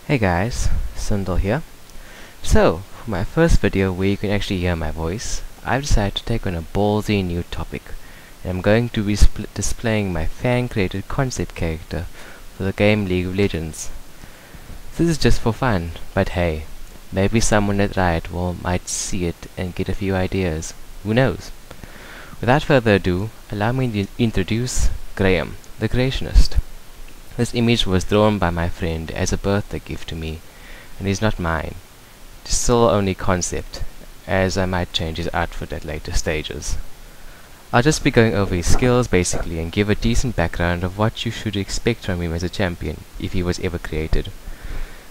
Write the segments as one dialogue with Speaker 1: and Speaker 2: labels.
Speaker 1: Hey guys, Sundal here. So, for my first video where you can actually hear my voice, I've decided to take on a ballsy new topic, and I'm going to be displaying my fan-created concept character for the game League of Legends. This is just for fun, but hey, maybe someone at Riot might see it and get a few ideas. Who knows? Without further ado, allow me to introduce Graham, the Creationist. This image was drawn by my friend as a birthday gift to me, and is not mine. It is still only concept, as I might change his outfit at later stages. I'll just be going over his skills basically and give a decent background of what you should expect from him as a champion, if he was ever created.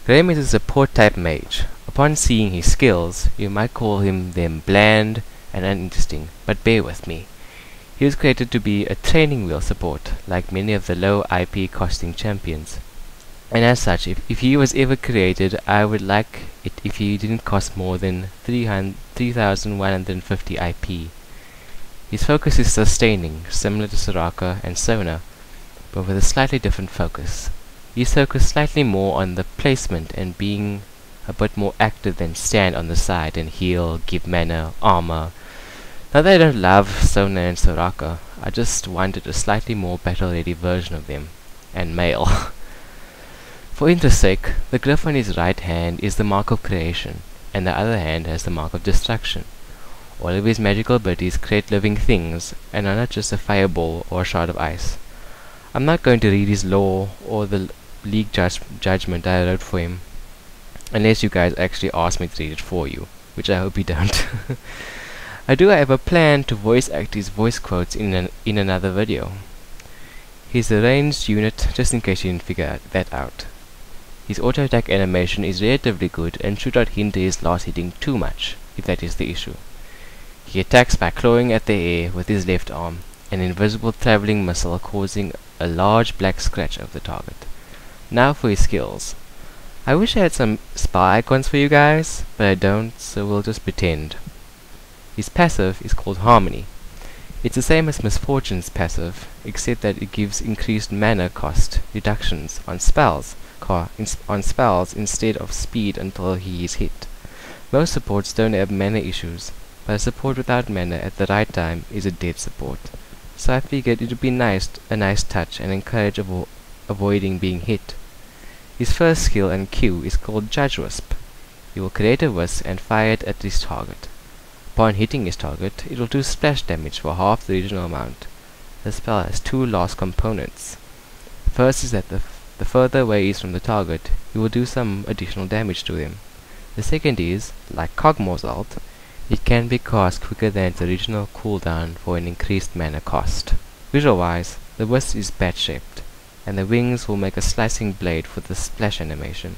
Speaker 1: Graham is a support type mage. Upon seeing his skills, you might call them bland and uninteresting, but bear with me. He was created to be a training wheel support, like many of the low IP costing champions. And as such, if he was ever created, I would like it if he didn't cost more than 3,150 IP. His focus is sustaining, similar to Soraka and Sona, but with a slightly different focus. He's focused slightly more on the placement and being a bit more active than stand on the side and heal, give mana, armor. Not that I don't love Sona and Soraka, I just wanted a slightly more battle-ready version of them, and male. For interest's sake, the glyph on his right hand is the mark of creation, and the other hand has the mark of destruction. All of his magical abilities create living things, and are not just a fireball or a shard of ice. I'm not going to read his lore or the league judgment I wrote for him, unless you guys actually ask me to read it for you, which I hope you don't. I do have a plan to voice act his voice quotes in another video. He's a ranged unit, just in case you didn't figure that out. His auto attack animation is relatively good and should not hinder his last hitting too much, if that is the issue. He attacks by clawing at the air with his left arm, an invisible traveling missile causing a large black scratch over the target. Now for his skills. I wish I had some spell icons for you guys, but I don't, so we'll just pretend. His passive is called Harmony. It's the same as Misfortune's passive, except that it gives increased mana cost reductions on spells instead of speed until he is hit. Most supports don't have mana issues, but a support without mana at the right time is a dead support. So I figured it would be a nice touch and encourage avoiding being hit. His first skill and Q is called Judge Wisp. He will create a wisp and fire it at his target. Upon hitting his target, it will do splash damage for half the original amount. The spell has two last components. The first is that the further away he is from the target, he will do some additional damage to him. The second is, like Kog'Maw's ult, it can be cast quicker than its original cooldown for an increased mana cost. Visual-wise, the wisp is bat-shaped, and the wings will make a slicing blade for the splash animation.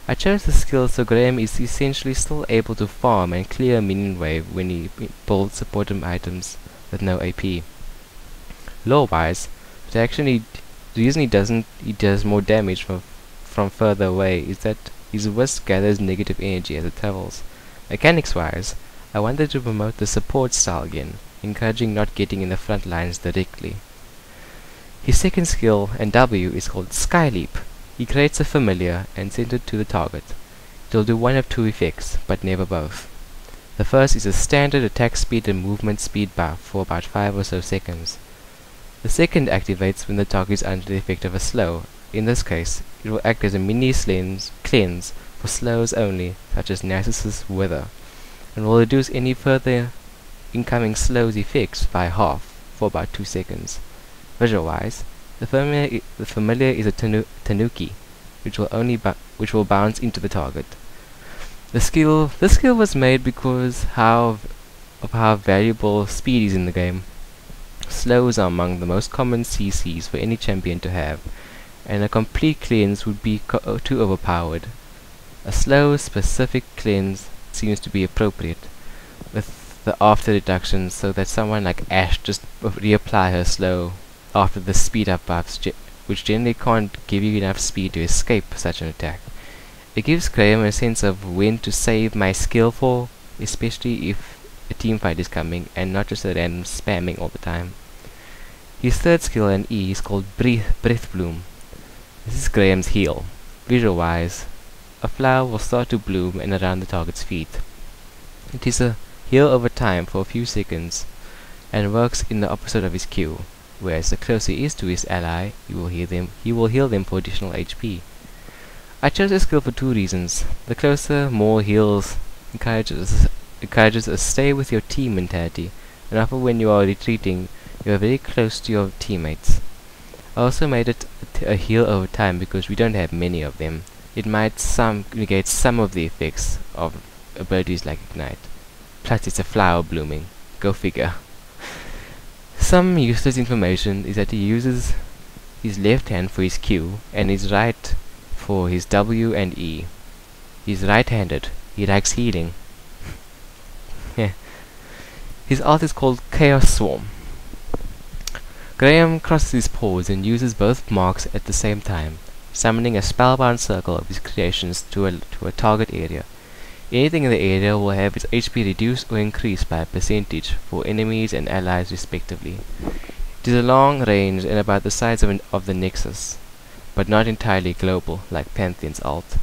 Speaker 1: I chose the skill so Graham is essentially still able to farm and clear minion wave when he builds supportive items with no AP. Lore-wise, the reason he does more damage from further away is that his wisp gathers negative energy as it travels. Mechanics-wise, I wanted to promote the support style again, encouraging not getting in the front lines directly. His second skill and W is called Sky Leap. He creates a familiar and sends it to the target. It will do one of two effects, but never both. The first is a standard attack speed and movement speed buff for about 5 or so seconds. The second activates when the target is under the effect of a slow. In this case, it will act as a mini cleanse for slows only, such as Narcissus Wither, and will reduce any further incoming slows effects by half for about 2 seconds. Visual-wise, the familiar is a tanuki, which will bounce into the target. This skill was made because of how valuable speed is in the game. Slows are among the most common CCs for any champion to have, and a complete cleanse would be too overpowered. A slow specific cleanse seems to be appropriate, with the after reduction, so that someone like Ashe just reapply her slow after the speed up buffs, which generally can't give you enough speed to escape such an attack. It gives Graham a sense of when to save my skill for, especially if a team fight is coming and not just a random spamming all the time. His third skill and E is called Breath Bloom. This is Graham's heal. Visual-wise, a flower will start to bloom and around the target's feet. It is a heal over time for a few seconds, and works in the opposite of his cue, whereas the closer he is to his ally, he will heal them for additional HP. I chose this skill for two reasons. The closer, more heals encourages a stay with your team mentality, and often when you are retreating, you are very close to your teammates. I also made it a heal over time because we don't have many of them. It might negate some of the effects of abilities like Ignite. Plus it's a flower blooming. Go figure. Some useless information is that he uses his left hand for his Q and his right for his W and E. He's right-handed. He likes healing. Yeah. His ult is called Chaos Swarm. Graham crosses his paws and uses both marks at the same time, summoning a spellbound circle of his creations to a target area. Anything in the area will have its HP reduced or increased by a percentage for enemies and allies respectively. It is a long range and about the size of the Nexus, but not entirely global like Pantheon's ult.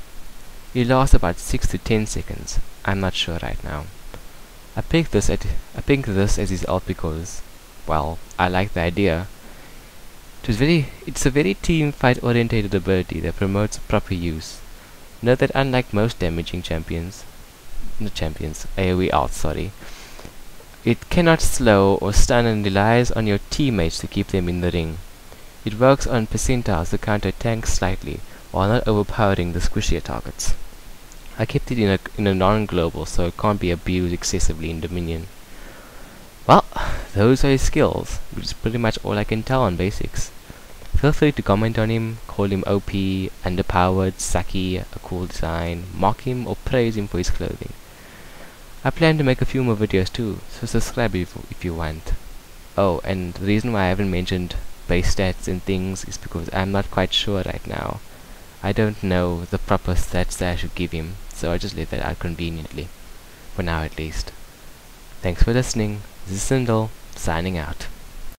Speaker 1: It lasts about 6 to 10 seconds. I'm not sure right now. I picked this as his ult because, well, I like the idea. It's a very team fight oriented ability that promotes proper use. Note that unlike most damaging AoE ults, it cannot slow or stun and relies on your teammates to keep them in the ring. It works on percentiles to counter tanks slightly, while not overpowering the squishier targets. I kept it in a non-global, so it can't be abused excessively in Dominion. Well, those are his skills, which is pretty much all I can tell on basics. Feel free to comment on him, call him OP, underpowered, sucky, a cool design, mock him or praise him for his clothing. I plan to make a few more videos too, so subscribe if you want. Oh, and the reason why I haven't mentioned base stats and things is because I'm not quite sure right now. I don't know the proper stats that I should give him, so I just leave that out conveniently. For now at least. Thanks for listening. This is Sindel, signing out.